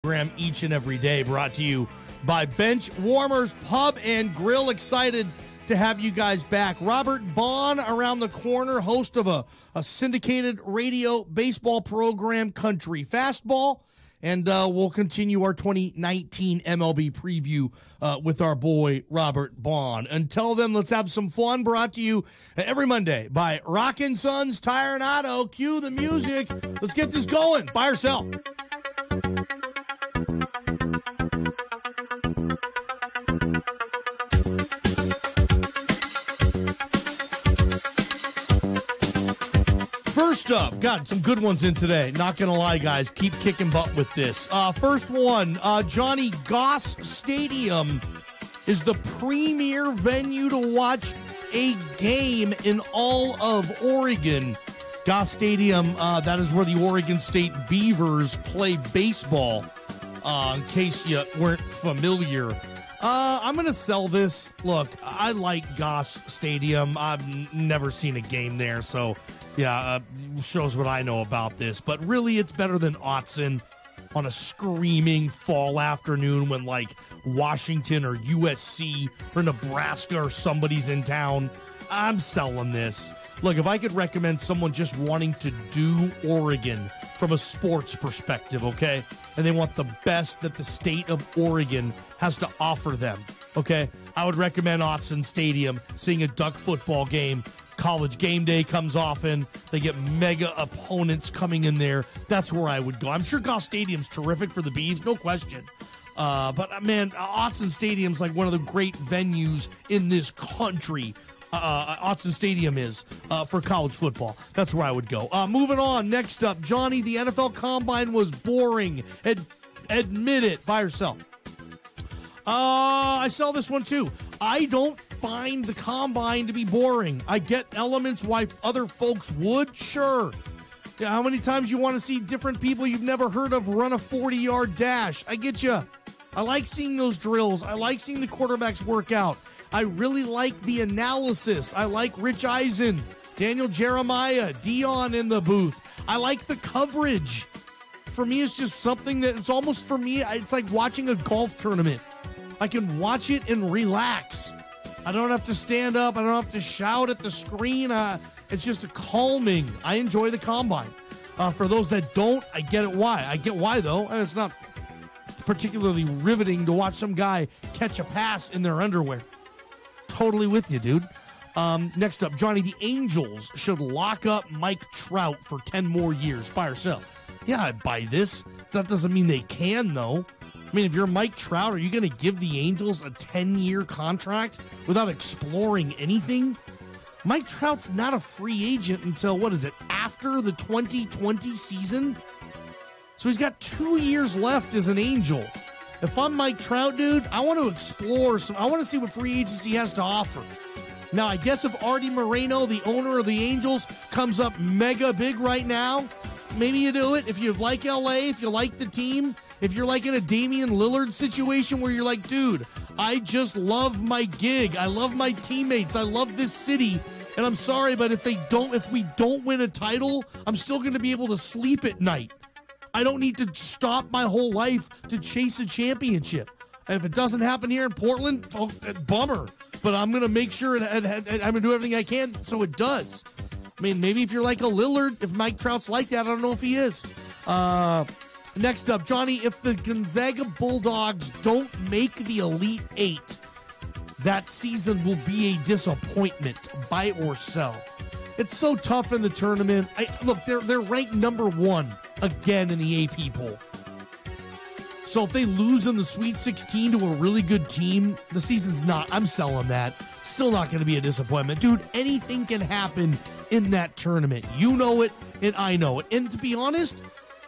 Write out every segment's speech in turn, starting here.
Program each and every day, brought to you by Bench Warmers Pub and Grill. Excited to have you guys back. Robert Baun around the corner, host of a syndicated radio baseball program, Country Fastball. And we'll continue our 2019 MLB preview with our boy, Robert Baun. Until then, let's have some fun. Brought to you every Monday by Rockin' Sons Tire and Auto. Cue the music. Let's get this going. Buy or sell. First up, got some good ones in today. Not going to lie, guys. Keep kicking butt with this. First one, Johnny Goss Stadium is the premier venue to watch a game in all of Oregon. Goss Stadium, that is where the Oregon State Beavers play baseball, in case you weren't familiar. I'm going to sell this. Look, I like Goss Stadium. I've never seen a game there, so... yeah, shows what I know about this. But really, it's better than Autzen on a screaming fall afternoon when, like, Washington or USC or Nebraska or somebody's in town. I'm selling this. Look, if I could recommend someone just wanting to do Oregon from a sports perspective, okay, and they want the best that the state of Oregon has to offer them, okay, I would recommend Autzen Stadium, seeing a Duck football game. College game day comes often. They get mega opponents coming in there. That's where I would go. I'm sure Goss Stadium's terrific for the Beavs, no question. But, man, Autzen Stadium's like one of the great venues in this country. Autzen Stadium is for college football. That's where I would go. Moving on. Next up, Johnny, the NFL Combine was boring. Admit it. Buy or sell? I sell this one, too. I don't find the Combine to be boring. I get elements why other folks would, sure. Yeah, how many times you want to see different people you've never heard of run a 40-yard dash? I get you. I like seeing those drills. I like seeing the quarterbacks work out. I really like the analysis. I like Rich Eisen, Daniel Jeremiah, Dion in the booth. I like the coverage. For me, it's just something that it's almost, for me, it's like watching a golf tournament. I can watch it and relax. I don't have to stand up. I don't have to shout at the screen. It's just a calming. I enjoy the Combine. For those that don't, I get it why. I get why, though. It's not particularly riveting to watch some guy catch a pass in their underwear. Totally with you, dude. Next up, Johnny, the Angels should lock up Mike Trout for 10 more years. Buy or sell? Yeah, I buy this. That doesn't mean they can, though. I mean, if you're Mike Trout, are you going to give the Angels a 10-year contract without exploring anything? Mike Trout's not a free agent until, what is it, after the 2020 season? So he's got 2 years left as an Angel. If I'm Mike Trout, dude, I want to explore I want to see what free agency has to offer. Now, I guess if Artie Moreno, the owner of the Angels, comes up mega big right now, maybe you do it. If you like LA, if you like the team, if you're like in a Damian Lillard situation where you're like, dude, I just love my gig. I love my teammates. I love this city. And I'm sorry, but if we don't win a title, I'm still going to be able to sleep at night. I don't need to stop my whole life to chase a championship. If it doesn't happen here in Portland, bummer. But I'm going to make sure I'm going to do everything I can so it does. I mean, maybe if you're like a Lillard, if Mike Trout's like that, I don't know if he is. Next up, Johnny, if the Gonzaga Bulldogs don't make the Elite Eight, that season will be a disappointment. Buy or sell? It's so tough in the tournament. Look, they're ranked number 1 again in the AP poll. So if they lose in the Sweet 16 to a really good team, the season's not. I'm selling that. Still not going to be a disappointment. Dude, anything can happen in that tournament. You know it, and I know it. And to be honest,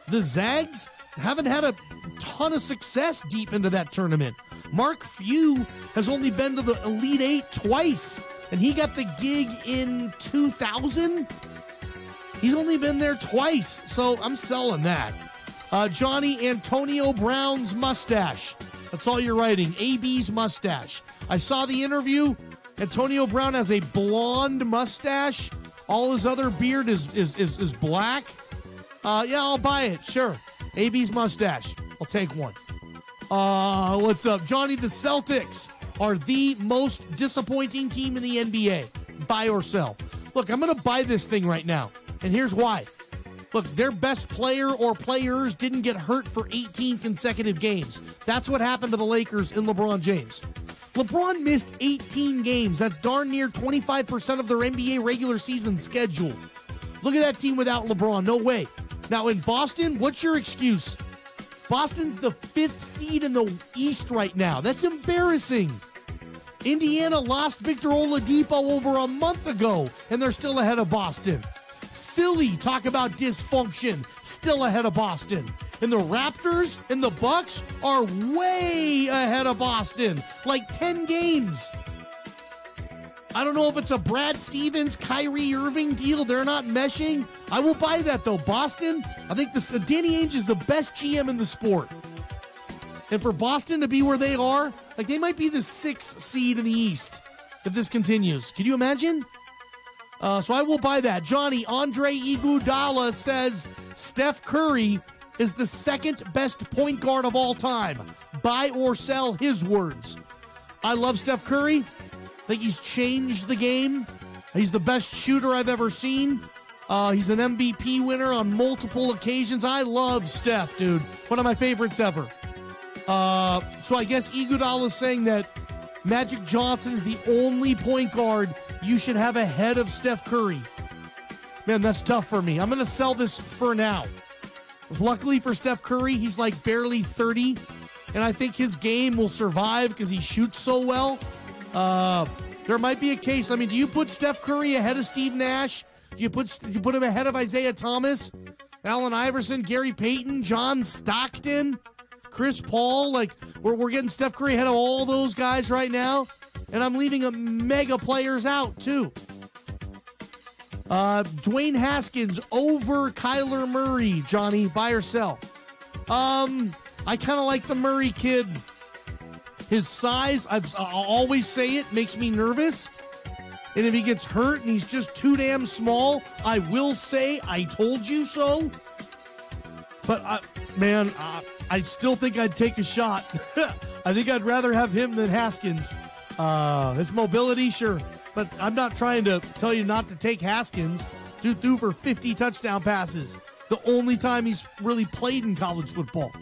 the Zags haven't had a ton of success deep into that tournament. Mark Few has only been to the Elite Eight twice, and he got the gig in 2000. He's only been there twice, so I'm selling that. Johnny, Antonio Brown's mustache. That's all you're writing. AB's mustache. I saw the interview. Antonio Brown has a blonde mustache. All his other beard is black. Yeah, I'll buy it. Sure. AB's mustache. I'll take one. What's up? Johnny, the Celtics are the most disappointing team in the NBA. Buy or sell? Look, I'm going to buy this thing right now, and here's why. Look, their best player or players didn't get hurt for 18 consecutive games. That's what happened to the Lakers in LeBron James. LeBron missed 18 games. That's darn near 25% of their NBA regular season schedule. Look at that team without LeBron. No way. Now, in Boston, what's your excuse? Boston's the 5th seed in the East right now. That's embarrassing. Indiana lost Victor Oladipo over a month ago, and they're still ahead of Boston. Philly, talk about dysfunction, still ahead of Boston. And the Raptors and the Bucks are way ahead of Boston, like 10 games. I don't know if it's a Brad Stevens, Kyrie Irving deal. They're not meshing. I will buy that, though. Boston, I think Danny Ainge is the best GM in the sport. And for Boston to be where they are, like they might be the 6th seed in the East if this continues. Can you imagine? So I will buy that. Johnny, Andre Iguodala says Steph Curry is the 2nd best point guard of all time. Buy or sell, his words. I love Steph Curry. I think he's changed the game. He's the best shooter I've ever seen. He's an MVP winner on multiple occasions. I love Steph, dude. One of my favorites ever. So I guess Iguodala is saying that Magic Johnson is the only point guard you should have ahead of Steph Curry. Man, that's tough for me. I'm going to sell this for now. Luckily for Steph Curry, he's like barely 30, and I think his game will survive because he shoots so well. There might be a case. I mean, do you put Steph Curry ahead of Steve Nash? Do you put him ahead of Isaiah Thomas, Allen Iverson, Gary Payton, John Stockton, Chris Paul? Like, we're getting Steph Curry ahead of all those guys right now, and I'm leaving a mega players out too. Dwayne Haskins over Kyler Murray. Johnny, buy or sell? I kind of like the Murray kid. His size, I'll always say it, makes me nervous. And if he gets hurt and he's just too damn small, I will say I told you so. But, I still think I'd take a shot. I think I'd rather have him than Haskins. His mobility, sure. But I'm not trying to tell you not to take Haskins. Dude threw for 50 touchdown passes. The only time he's really played in college football.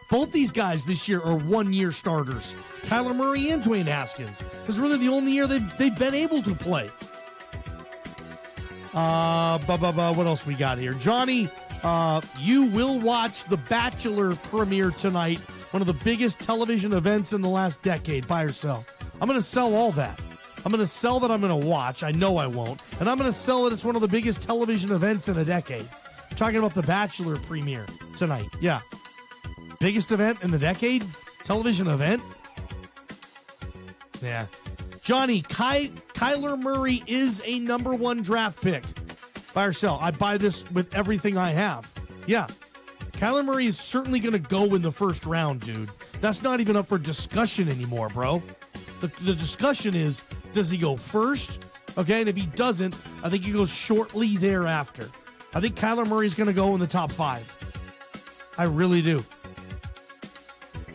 Both these guys this year are one-year starters. Kyler Murray and Dwayne Haskins. This is really the only year they've been able to play. What else we got here? Johnny, you will watch The Bachelor premiere tonight. One of the biggest television events in the last decade. Buy or sell? I'm going to sell all that. I'm going to sell that I'm going to watch. I know I won't. And I'm going to sell that it's one of the biggest television events in a decade. I'm talking about The Bachelor premiere tonight. Yeah. Biggest event in the decade? Television event? Yeah. Johnny, Kyler Murray is a number 1 draft pick. Buy or sell? I buy this with everything I have. Yeah. Kyler Murray is certainly going to go in the first round, dude. That's not even up for discussion anymore, bro. The discussion is, does he go first? Okay, and if he doesn't, I think he goes shortly thereafter. I think Kyler Murray is going to go in the top 5. I really do.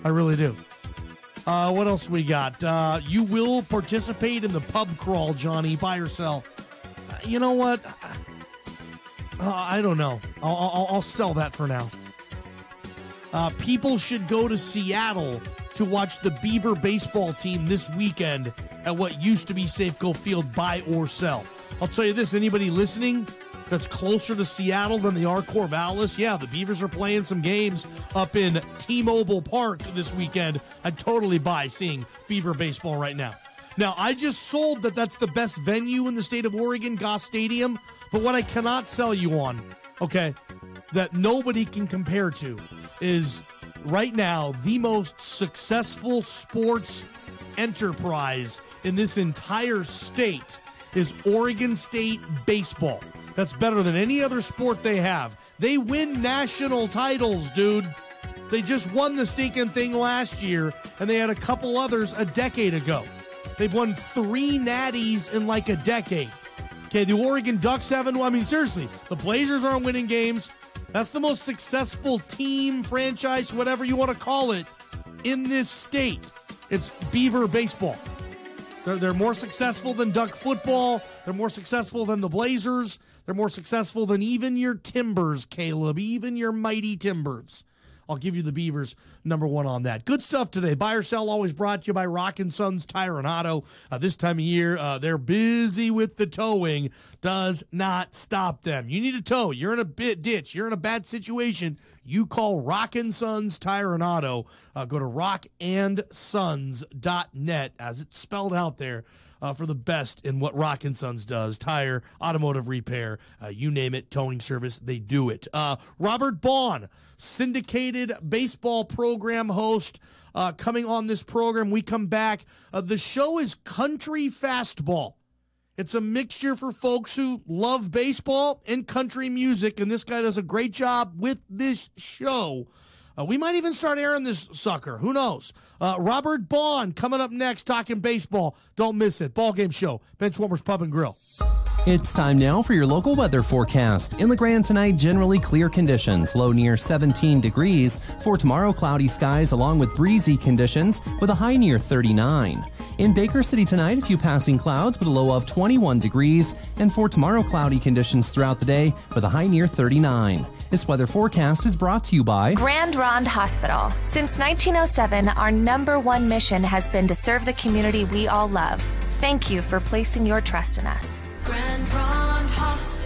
I really do. What else we got? You will participate in the pub crawl, Johnny. Buy or sell? You know what? I don't know. I'll sell that for now. People should go to Seattle to watch the Beaver baseball team this weekend at what used to be Safeco Field. Buy or sell? I'll tell you this, anybody listening that's closer to Seattle than they are Corvallis, yeah, the Beavers are playing some games up in T-Mobile Park this weekend. I'd totally buy seeing Beaver baseball right now. Now, I just sold that that's the best venue in the state of Oregon, Goss Stadium, but what I cannot sell you on, okay, that nobody can compare to is right now the most successful sports enterprise in this entire state is Oregon State baseball. That's better than any other sport they have. They win national titles, dude. They just won the stinking thing last year, and they had a couple others a decade ago. They've won 3 natties in like a decade. Okay, the Oregon Ducks haven't. I mean, seriously, the Blazers aren't winning games. That's the most successful team, franchise, whatever you want to call it, in this state. It's Beaver baseball. They're more successful than Duck football. They're more successful than the Blazers. They're more successful than even your Timbers, Caleb, even your mighty Timbers. I'll give you the Beavers number one on that. Good stuff today. Buy or sell always brought to you by Rockin' Sons Tire and Auto. This time of year, they're busy with the towing. Does not stop them. You need a tow. You're in a ditch. You're in a bad situation. You call Rockin' Sons Tire and Auto. Go to rockandsons.net, as it's spelled out there, for the best in what Rockin' Sons does. Tire, automotive repair, you name it, towing service, they do it. Robert Baun, syndicated baseball program host, coming on this program. We come back. The show is Country Fastball. It's a mixture for folks who love baseball and country music, and this guy does a great job with this show. We might even start airing this sucker. Who knows? Robert Baun coming up next, talking baseball. Don't miss it. Ballgame Show, Benchwarmers Pub and Grill. It's time now for your local weather forecast. In LeGrand tonight, generally clear conditions, low near 17 degrees. For tomorrow, cloudy skies along with breezy conditions with a high near 39. In Baker City tonight, a few passing clouds with a low of 21 degrees. And for tomorrow, cloudy conditions throughout the day with a high near 39. This weather forecast is brought to you by Grand Ronde Hospital. Since 1907, our number one mission has been to serve the community we all love. Thank you for placing your trust in us. Grand Ronde Hospital.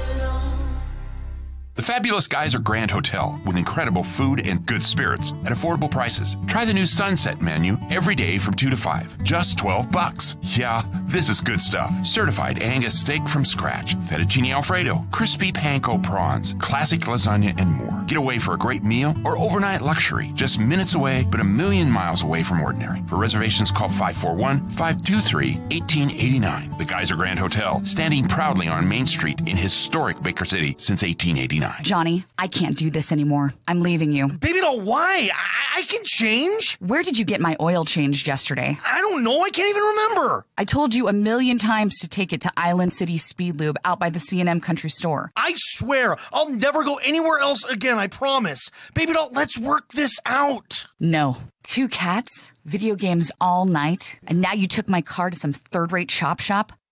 The Fabulous Geyser Grand Hotel with incredible food and good spirits at affordable prices. Try the new Sunset menu every day from 2 to 5. Just $12. Yeah, this is good stuff. Certified Angus steak from scratch, fettuccine Alfredo, crispy panko prawns, classic lasagna, and more. Get away for a great meal or overnight luxury. Just minutes away, but a million miles away from ordinary. For reservations, call 541-523-1889. The Geyser Grand Hotel, standing proudly on Main Street in historic Baker City since 1889. Johnny, I can't do this anymore. I'm leaving you. Baby doll, why? I can change. Where did you get my oil changed yesterday? I don't know. I can't even remember. I told you a million times to take it to Island City Speed Lube out by the C&M Country Store. I swear, I'll never go anywhere else again, I promise. Baby doll, let's work this out. No. 2 cats, video games all night, and now you took my car to some third-rate shop.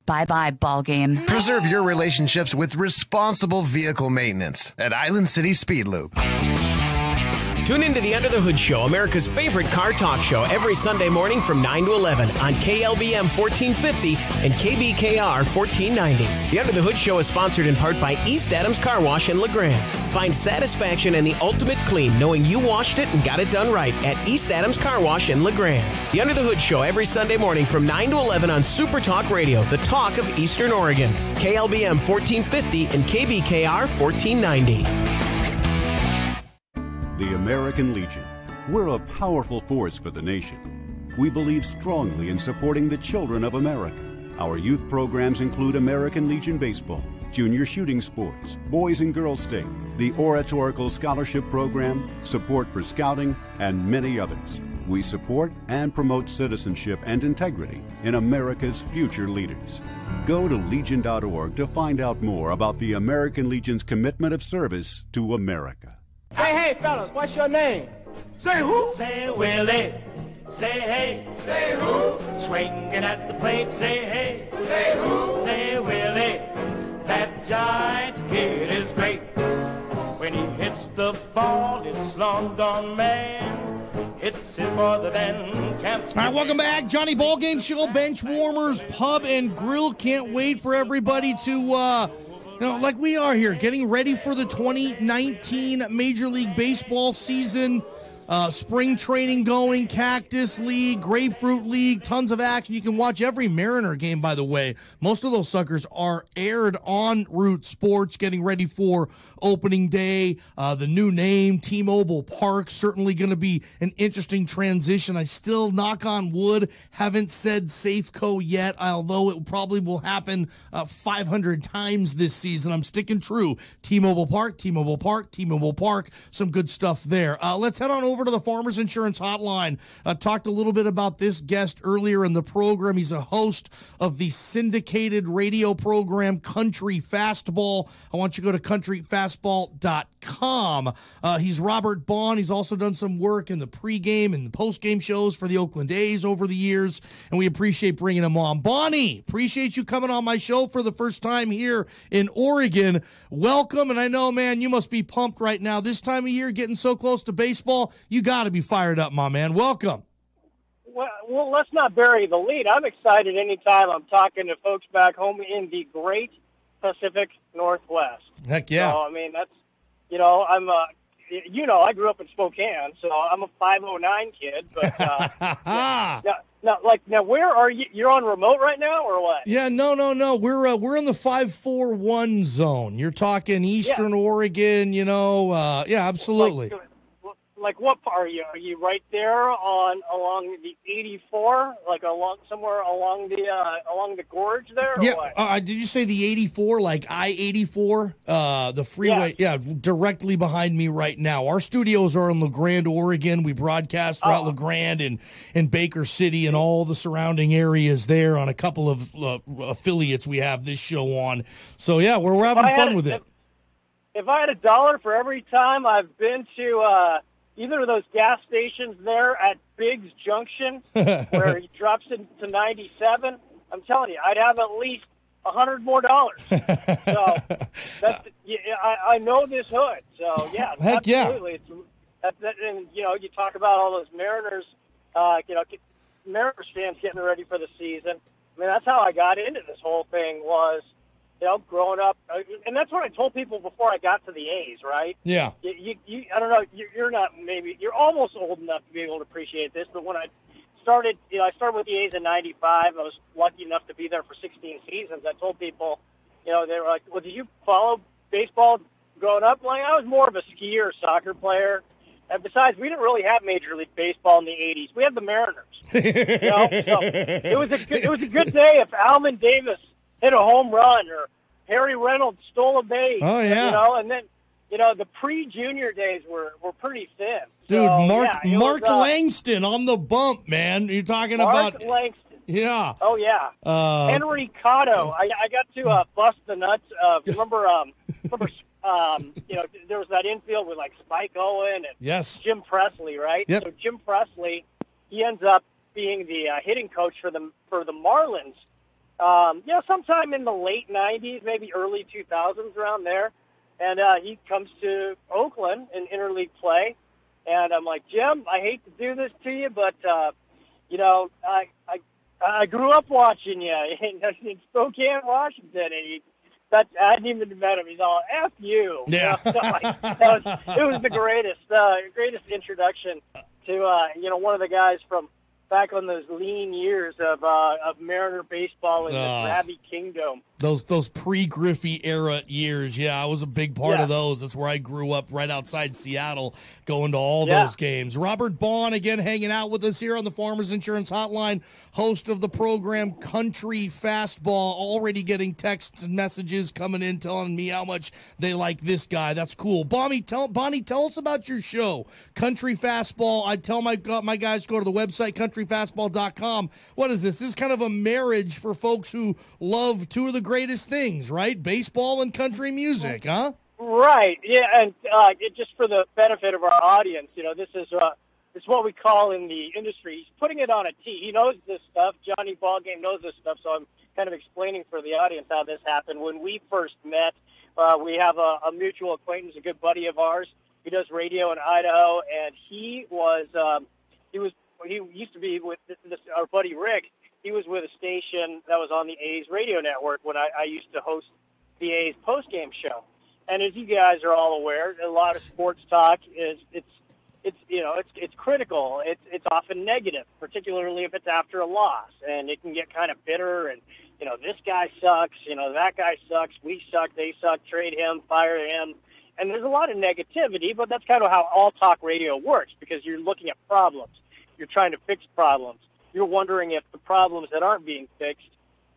Bye-bye, Ballgame. Preserve your relationships with responsible vehicle maintenance at Island City Speed Loop. Tune into the Under the Hood Show, America's favorite car talk show, every Sunday morning from 9 to 11 on KLBM 1450 and KBKR 1490. The Under the Hood Show is sponsored in part by East Adams Car Wash in LeGrand. Find satisfaction and the ultimate clean knowing you washed it and got it done right at East Adams Car Wash in LeGrand. The Under the Hood Show every Sunday morning from 9 to 11 on Super Talk Radio, the talk of Eastern Oregon. KLBM 1450 and KBKR 1490. The American Legion. We're a powerful force for the nation. We believe strongly in supporting the children of America. Our youth programs include American Legion Baseball, Junior Shooting Sports, Boys and Girls State, the Oratorical Scholarship Program, support for scouting, and many others. We support and promote citizenship and integrity in America's future leaders. Go to legion.org to find out more about the American Legion's commitment of service to America. Hey, fellas, what's your name? Say who? Say Willie. Say hey. Say who? Swinging at the plate. Say hey. Say who? Say Willie. That giant kid is great. When he hits the ball, it's long gone man. Hits it farther than camp. All right, welcome back. Johnny Ballgame Show, Benchwarmers Pub and Grill. Can't wait for everybody to... like we are here, getting ready for the 2019 Major League Baseball season. Spring training going, Cactus League, Grapefruit League, tons of action. You can watch every Mariner game, by the way. Most of those suckers are aired on Root Sports, getting ready for opening day. The new name, T-Mobile Park, certainly going to be an interesting transition. I still, knock on wood, haven't said Safeco yet, although it probably will happen 500 times this season. I'm sticking true. T-Mobile Park, T-Mobile Park, T-Mobile Park. Some good stuff there. Let's head on over over to the Farmers Insurance Hotline. Talked a little bit about this guest earlier in the program. He's a host of the syndicated radio program Country Fastball. I want you to go to countryfastball.com. He's Robert Baun. He's also done some work in the pregame and the postgame shows for the Oakland A's over the years, and we appreciate bringing him on. Bonnie, appreciate you coming on my show for the first time here in Oregon. Welcome, and I know, man, you must be pumped right now. This time of year, getting so close to baseball, you got to be fired up, my man. Welcome. Well, let's not bury the lead. I'm excited anytime I'm talking to folks back home in the great Pacific Northwest. Heck yeah. So, I mean, that's, I'm I grew up in Spokane, so I'm a 509 kid. But now, where are you? You're on remote right now, or what? Yeah, no. We're in the 541 zone. You're talking Eastern Oregon. Yeah, absolutely. Like what part are you? Are you right there along the 84, like somewhere along the gorge there? Or yeah. what? Did you say the 84, like I-84, the freeway? Yeah, directly behind me right now. Our studios are in La Grande, Oregon. We broadcast throughout La Grande and Baker City and all the surrounding areas there on a couple of affiliates we have this show on. So yeah, we're having fun with it. If I had $1 for every time I've been to either of those gas stations there at Biggs Junction, where he drops into 97, I'm telling you, I'd have at least $100 more. So I know this hood. So yeah, heck absolutely. Yeah. And you talk about all those Mariners, Mariners fans getting ready for the season. I mean, that's how I got into this whole thing was, growing up, and that's what I told people before I got to the A's, right? Yeah. I don't know, you're almost old enough to be able to appreciate this, but when I started, I started with the A's in 95. I was lucky enough to be there for 16 seasons. I told people, they were like, well, did you follow baseball growing up? Like, I was more of a skier, soccer player. And besides, we didn't really have Major League Baseball in the 80s. We had the Mariners. So it was a good day if Alman Davis hit a home run or Harry Reynolds stole a base. Oh, yeah. And then, the pre-junior days were pretty thin. Dude, so, Mark Langston on the bump, man. You're talking about... Mark Langston. Yeah. Oh, yeah. Henry Cotto. I got to bust the nuts of, remember, there was that infield with, like, Spike Owen and Jim Presley, right? Yep. So Jim Presley, he ends up being the hitting coach for the Marlins. Sometime in the late 90s, maybe early 2000s, around there. And he comes to Oakland in interleague play. And I'm like, Jim, I hate to do this to you, but, I grew up watching you in Spokane, Washington. And I hadn't even met him. He's all, F you. Yeah. It was the greatest introduction to, one of the guys from back on those lean years of Mariner baseball in the Grabby Kingdom. Those pre-Griffey era years, yeah, I was a big part of those. That's where I grew up, right outside Seattle, going to all those games. Robert Baun, again, hanging out with us here on the Farmers Insurance Hotline, host of the program Country Fastball, already getting texts and messages coming in telling me how much they like this guy. That's cool. Bonnie, tell us about your show, Country Fastball. I tell my guys to go to the website, countryfastball.com. What is this? This is kind of a marriage for folks who love two of the greatest things, right? Baseball and country music, huh? Right. Yeah, and just for the benefit of our audience, this is what we call in the industry. He's putting it on a tee. He knows this stuff. Johnny Ballgame knows this stuff, so I'm kind of explaining for the audience how this happened. When we first met, we have a mutual acquaintance, a good buddy of ours. He does radio in Idaho, and he used to be with our buddy Rick. He was with a station that was on the A's radio network when I used to host the A's postgame show. And as you guys are all aware, a lot of sports talk it's critical. It's often negative, particularly if it's after a loss, and it can get kind of bitter. And this guy sucks. That guy sucks. We suck. They suck. Trade him. Fire him. And there's a lot of negativity, but that's kind of how all talk radio works, because you're looking at problems. You're trying to fix problems. You're wondering if the problems that aren't being fixed,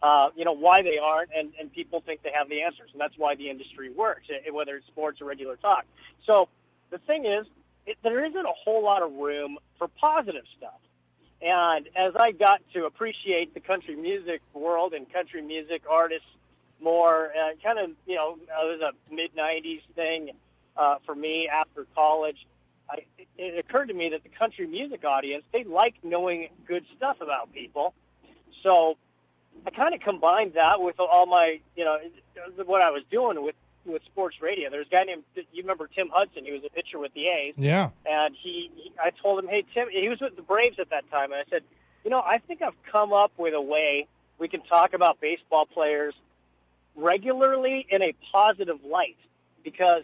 why they aren't, and people think they have the answers. And that's why the industry works, whether it's sports or regular talk. So the thing is, there isn't a whole lot of room for positive stuff. And as I got to appreciate the country music world and country music artists more, kind of, it was a mid-'90s thing for me after college, it occurred to me that the country music audience, they like knowing good stuff about people. So I kind of combined that with all my, what I was doing with sports radio. There's a guy named, you remember Tim Hudson? He was a pitcher with the A's. Yeah. And I told him, hey, Tim, he was with the Braves at that time. And I said, I think I've come up with a way we can talk about baseball players regularly in a positive light. Because,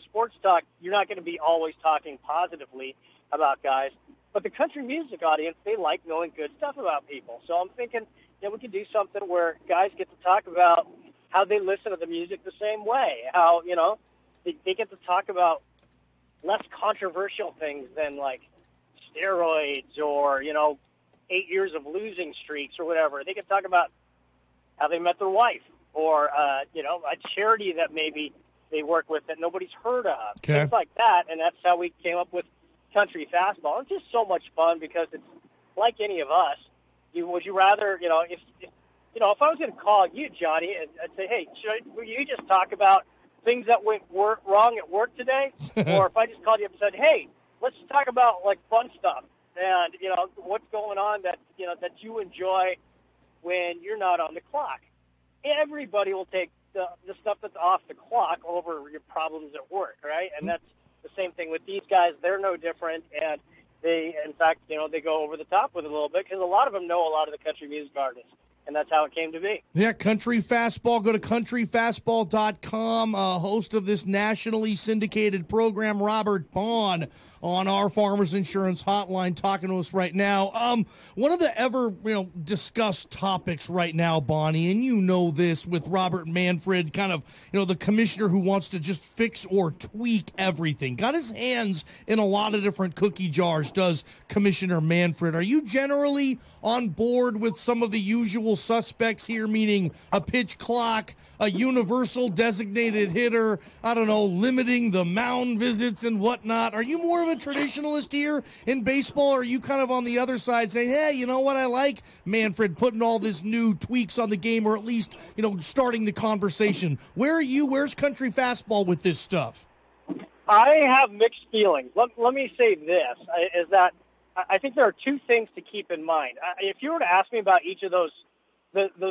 sports talk, you're not going to be always talking positively about guys. But the country music audience, they like knowing good stuff about people. So I'm thinking, we could do something where guys get to talk about how they listen to the music the same way, how, they get to talk about less controversial things than, like, steroids or, 8 years of losing streaks or whatever. They can talk about how they met their wife or, a charity that maybe they work with that nobody's heard of, things like that, and that's how we came up with Country Fastball. It's just so much fun because it's like any of us. Would you rather, if I was going to call you, Johnny, and I'd say, hey, will you just talk about things that went wrong at work today? Or if I just called you up and said, hey, let's talk about, like, fun stuff and, what's going on that, that you enjoy when you're not on the clock. Everybody will take the stuff that's off the clock over your problems at work, right? And that's the same thing with these guys. They're no different, and they, in fact, they go over the top with it a little bit because a lot of them know a lot of the country music artists. And that's how it came to be. Yeah, Country Fastball. Go to countryfastball.com. Host of this nationally syndicated program, Robert Baun, on our Farmers Insurance Hotline, talking to us right now. One of the ever discussed topics right now, Bonnie, and you know this with Robert Manfred, kind of the commissioner who wants to just fix or tweak everything. Got his hands in a lot of different cookie jars, does Commissioner Manfred. Are you generally on board with some of the usual suspects here, meaning a pitch clock, a universal designated hitter, limiting the mound visits and whatnot? Are you more of a traditionalist here in baseball, or are you kind of on the other side saying, hey, you know what, I like Manfred putting all this new tweaks on the game, or at least, starting the conversation? Where are you? Where's Country Fastball with this stuff? I have mixed feelings. Let me say this, is that I think there are two things to keep in mind. If you were to ask me about each of those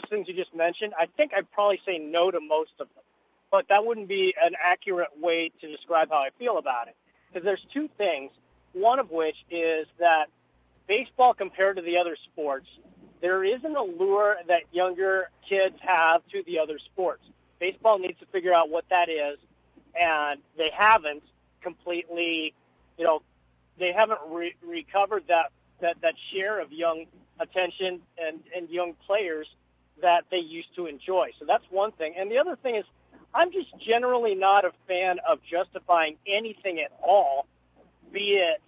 things you just mentioned, I think I'd probably say no to most of them. But that wouldn't be an accurate way to describe how I feel about it. Because there's two things, one of which is that baseball, compared to the other sports, there is an allure that younger kids have to the other sports. Baseball needs to figure out what that is, and they haven't completely, they haven't recovered that share of young attention and young players that they used to enjoy. So that's one thing. And the other thing is, I'm just generally not a fan of justifying anything at all, be it,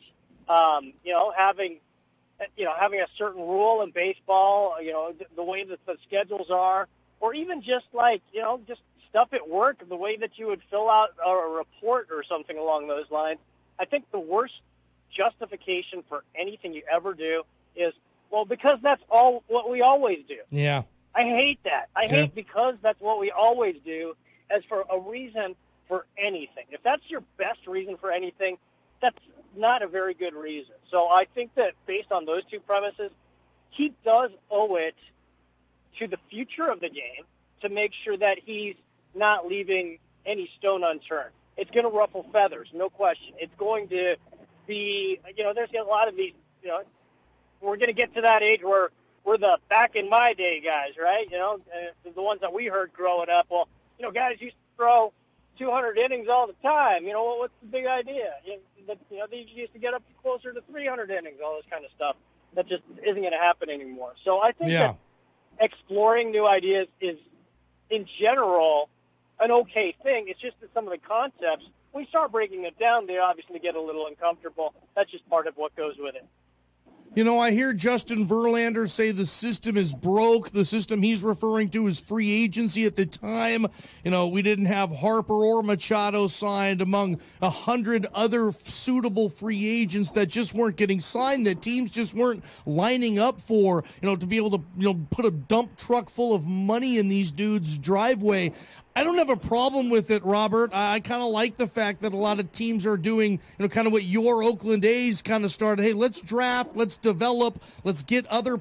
having a certain rule in baseball, the way that the schedules are, or even just just stuff at work, the way that you would fill out a report or something along those lines. I think the worst justification for anything you ever do is, well, because that's all what we always do. Yeah. I hate that. I hate because that's what we always do as for a reason for anything. If that's your best reason for anything, that's not a very good reason. So I think that based on those two premises, he does owe it to the future of the game to make sure that he's not leaving any stone unturned. It's going to ruffle feathers, no question. It's going to be, there's a lot of these, we're going to get to that age where we're the back in my day guys, right? The ones that we heard growing up. Well, guys used to throw 200 innings all the time. What's the big idea? They used to get up closer to 300 innings, all this kind of stuff. That just isn't going to happen anymore. So I think that exploring new ideas is, in general, an okay thing. It's just that some of the concepts, when we start breaking it down, they obviously get a little uncomfortable. That's just part of what goes with it. You know, I hear Justin Verlander say the system is broke. The system he's referring to is free agency at the time. You know, we didn't have Harper or Machado signed among 100 other suitable free agents that just weren't getting signed, that teams just weren't lining up for, you know, to be able to, you know, put a dump truck full of money in these dudes' driveway. I don't have a problem with it, Robert. I kind of like the fact that a lot of teams are doing, you know, kind of what your Oakland A's kind of started. Hey, let's draft, let's develop, let's get other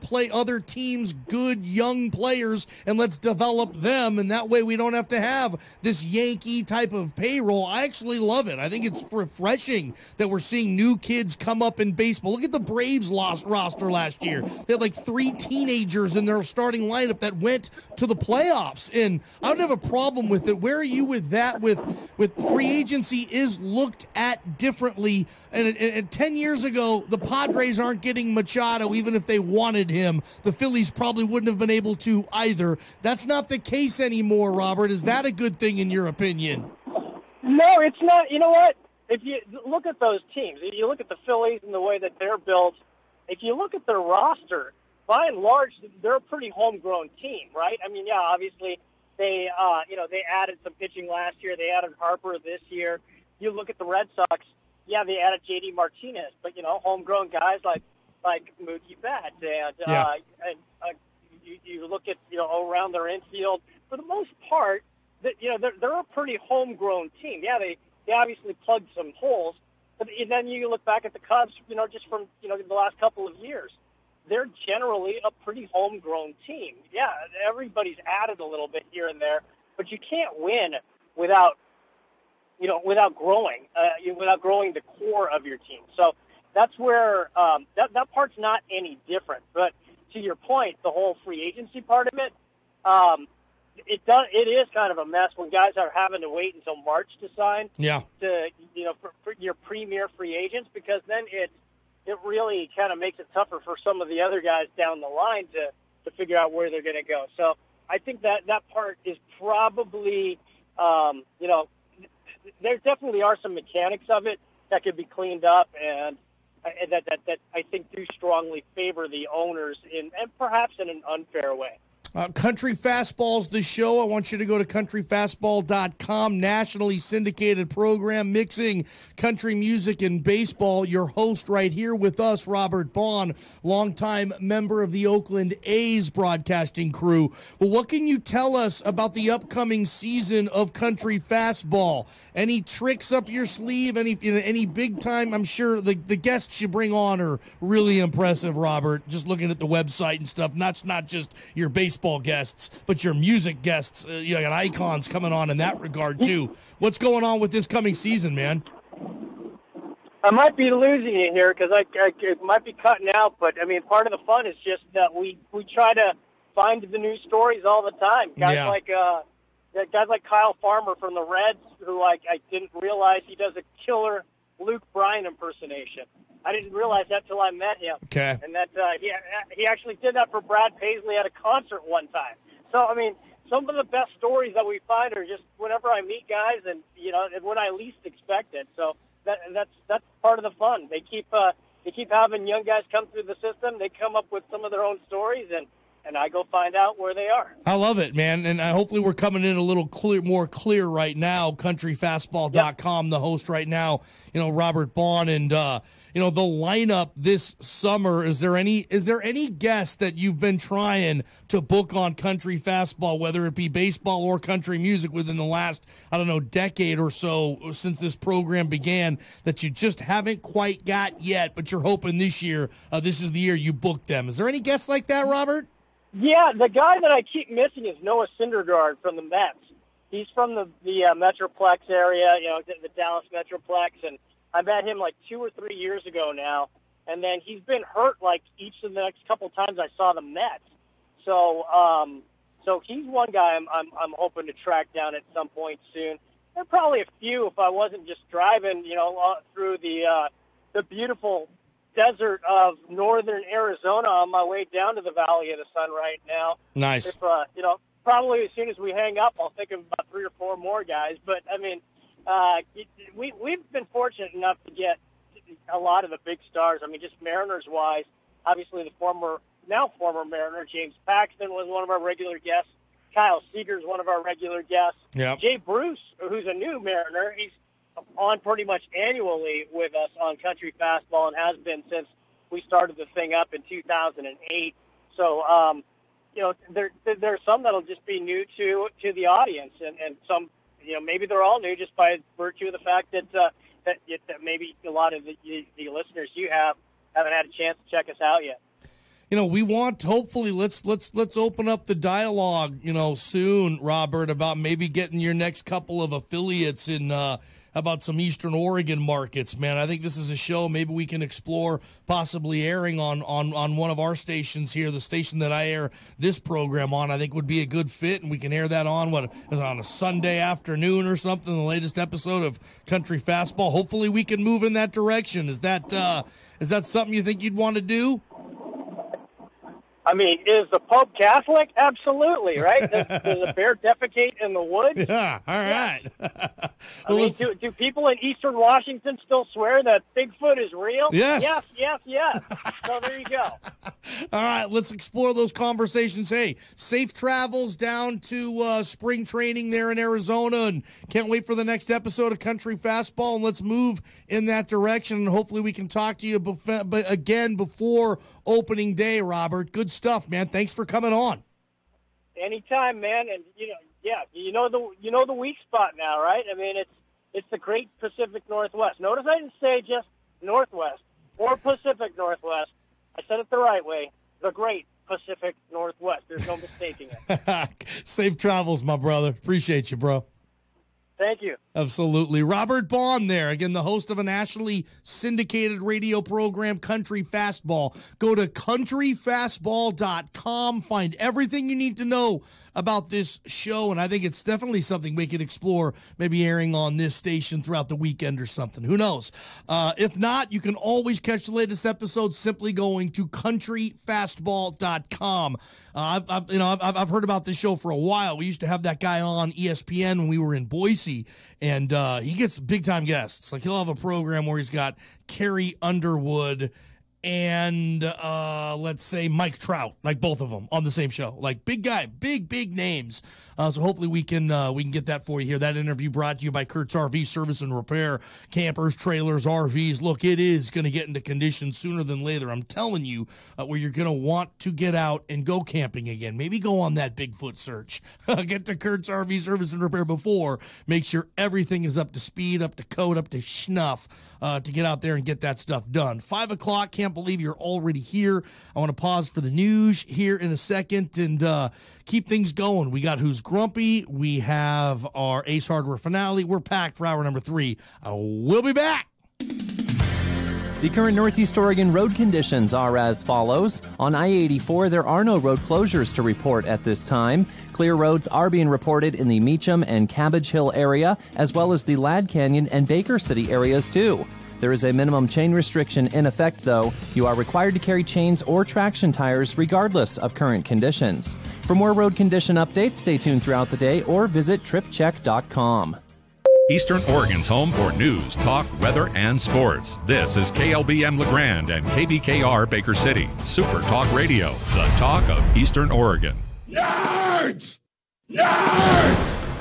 teams, good young players, and let's develop them. And that way we don't have to have this Yankee type of payroll. I actually love it. I think it's refreshing that we're seeing new kids come up in baseball. Look at the Braves roster last year. They had like 3 teenagers in their starting lineup that went to the playoffs. And I don't have a problem with it. Where are you with that? With free agency is looked at differently. And 10 years ago, the Padres aren't getting Machado, even if they wanted him. The Phillies probably wouldn't have been able to either. That's not the case anymore, Robert. Is that a good thing in your opinion? No, it's not. You know what? If you look at those teams, if you look at the Phillies and the way that they're built, if you look at their roster, by and large, they're a pretty homegrown team, right? I mean, yeah, obviously, they added some pitching last year. They added Harper this year. You look at the Red Sox, yeah, they added J.D. Martinez, but, you know, homegrown guys like Mookie Betts. And you look at, you know, around their infield, for the most part, they're a pretty homegrown team. Yeah, they obviously plugged some holes, but then you look back at the Cubs, you know, just from, you know, the last couple of years. They're generally a pretty homegrown team. Yeah, everybody's added a little bit here and there, but you can't win without growing, without growing the core of your team. So that's where that part's not any different. But to your point, the whole free agency part of it, it is kind of a mess when guys are having to wait until March to sign. Yeah. For your premier free agents, because then it really kind of makes it tougher for some of the other guys down the line to figure out where they're going to go. So I think that part is probably, there definitely are some mechanics of it that could be cleaned up, and that I think do strongly favor the owners and perhaps in an unfair way. Country Fastball's the show. I want you to go to countryfastball.com, nationally syndicated program mixing country music and baseball. Your host right here with us, Robert Baun, longtime member of the Oakland A's broadcasting crew. Well, what can you tell us about the upcoming season of Country Fastball? Any tricks up your sleeve? Any big time? I'm sure the guests you bring on are really impressive, Robert. Just looking at the website and stuff. Not just your baseball guests, but your music guests. You got icons coming on in that regard too. What's going on with this coming season, man? I might be losing you here because I might be cutting out, but I mean, part of the fun is just that we try to find the new stories all the time. Guys like Kyle Farmer from the Reds, who I didn't realize he does a killer Luke Bryan impersonation. I didn't realize that till I met him. Okay. And that he actually did that for Brad Paisley at a concert one time. So, I mean, some of the best stories that we find are just whenever I meet guys and, you know, when I least expect it. So that's part of the fun. They keep having young guys come through the system. They come up with some of their own stories, and I go find out where they are. I love it, man. And hopefully we're coming in a little more clear right now. Countryfastball.com, yep. The host right now, you know, Robert Baun, and the lineup this summer. Is there any guest that you've been trying to book on Country Fastball, whether it be baseball or country music, within the last, decade or so since this program began, that you just haven't quite got yet, but you're hoping this year, this is the year you book them? Is there any guests like that, Robert? Yeah, the guy that I keep missing is Noah Syndergaard from the Mets. He's from the Metroplex area, you know, the Dallas Metroplex, and I met him like 2 or 3 years ago now, and then he's been hurt like each of the next couple times I saw the Mets. So he's one guy I'm hoping to track down at some point soon. There are probably a few if I wasn't just driving, you know, through the beautiful desert of northern Arizona on my way down to the Valley of the Sun right now. Nice. If, probably as soon as we hang up, I'll think of about 3 or 4 more guys. But I mean, we've been fortunate enough to get a lot of the big stars. I mean, just Mariners wise, obviously the now former Mariner, James Paxton, was one of our regular guests. Kyle Seeger's one of our regular guests. Yep. Jay Bruce, who's a new Mariner, he's on pretty much annually with us on Country Fastball and has been since we started the thing up in 2008. So, there's some that'll just be new to the audience, and some, maybe they're all new just by virtue of the fact that maybe a lot of the listeners you haven't had a chance to check us out yet. We want, hopefully, let's open up the dialogue, soon, Robert, about maybe getting your next couple of affiliates in about some Eastern Oregon markets, man. I think this is a show maybe we can explore possibly airing on one of our stations here, the station that I air this program on. I think would be a good fit, and we can air that on a Sunday afternoon or something, the latest episode of Country Fastball. Hopefully we can move in that direction. Is that something you think you'd want to do? I mean, is the Pope Catholic? Absolutely, right? Does a bear defecate in the woods? Yeah, all right. Do people in Eastern Washington still swear that Bigfoot is real? Yes. Yes. So there you go. All right, let's explore those conversations. Hey, safe travels down to spring training there in Arizona, and can't wait for the next episode of Country Fastball, and let's move in that direction, and hopefully we can talk to you again before opening day, Robert. Good stuff, man. Thanks for coming on. Anytime, man. And you know the weak spot now, right? I mean, it's the Great Pacific Northwest. Notice I didn't say just Northwest or Pacific Northwest. I said it the right way. The Great Pacific Northwest. There's no mistaking it. Safe travels, my brother. Appreciate you, bro. Thank you. Absolutely. Robert Baun there, again, the host of a nationally syndicated radio program, Country Fastball. Go to countryfastball.com. Find everything you need to know about this show, and I think it's definitely something we could explore, maybe airing on this station throughout the weekend or something. Who knows? If not, you can always catch the latest episode simply going to countryfastball.com. I've heard about this show for a while. We used to have that guy on ESPN when we were in Boise, and he gets big-time guests. Like, he'll have a program where he's got Carrie Underwood and let's say Mike Trout, like both of them on the same show. Like, big guy, big names. So hopefully we can get that for you here. That interview brought to you by Kurt's RV Service and Repair. Campers, trailers, RVs. Look, it is going to get into condition sooner than later. I'm telling you, where you're going to want to get out and go camping again. Maybe go on that Bigfoot search. Get to Kurt's RV Service and Repair before. Make sure everything is up to speed, up to code, up to snuff to get out there and get that stuff done. 5 o'clock. Can't believe you're already here. I want to pause for the news here in a second and keep things going. We got Who's Grumpy. We have our Ace Hardware finale. We're packed for hour number 3. We'll be back. The current Northeast Oregon road conditions are as follows. On I-84, there are no road closures to report at this time. Clear roads are being reported in the Meacham and Cabbage Hill area, as well as the Ladd Canyon and Baker City areas, too. There is a minimum chain restriction in effect, though. You are required to carry chains or traction tires regardless of current conditions. For more road condition updates, stay tuned throughout the day or visit tripcheck.com. Eastern Oregon's home for news, talk, weather, and sports. This is KLBM LeGrand and KBKR Baker City. Super Talk Radio, the talk of Eastern Oregon. Nerds!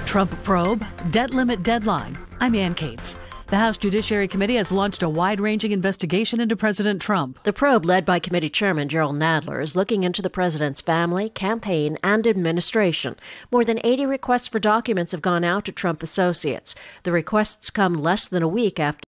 Trump probe, debt limit deadline. I'm Ann Cates. The House Judiciary Committee has launched a wide-ranging investigation into President Trump. The probe, led by Committee Chairman Gerald Nadler, is looking into the president's family, campaign, and administration. More than 80 requests for documents have gone out to Trump associates. The requests come less than a week after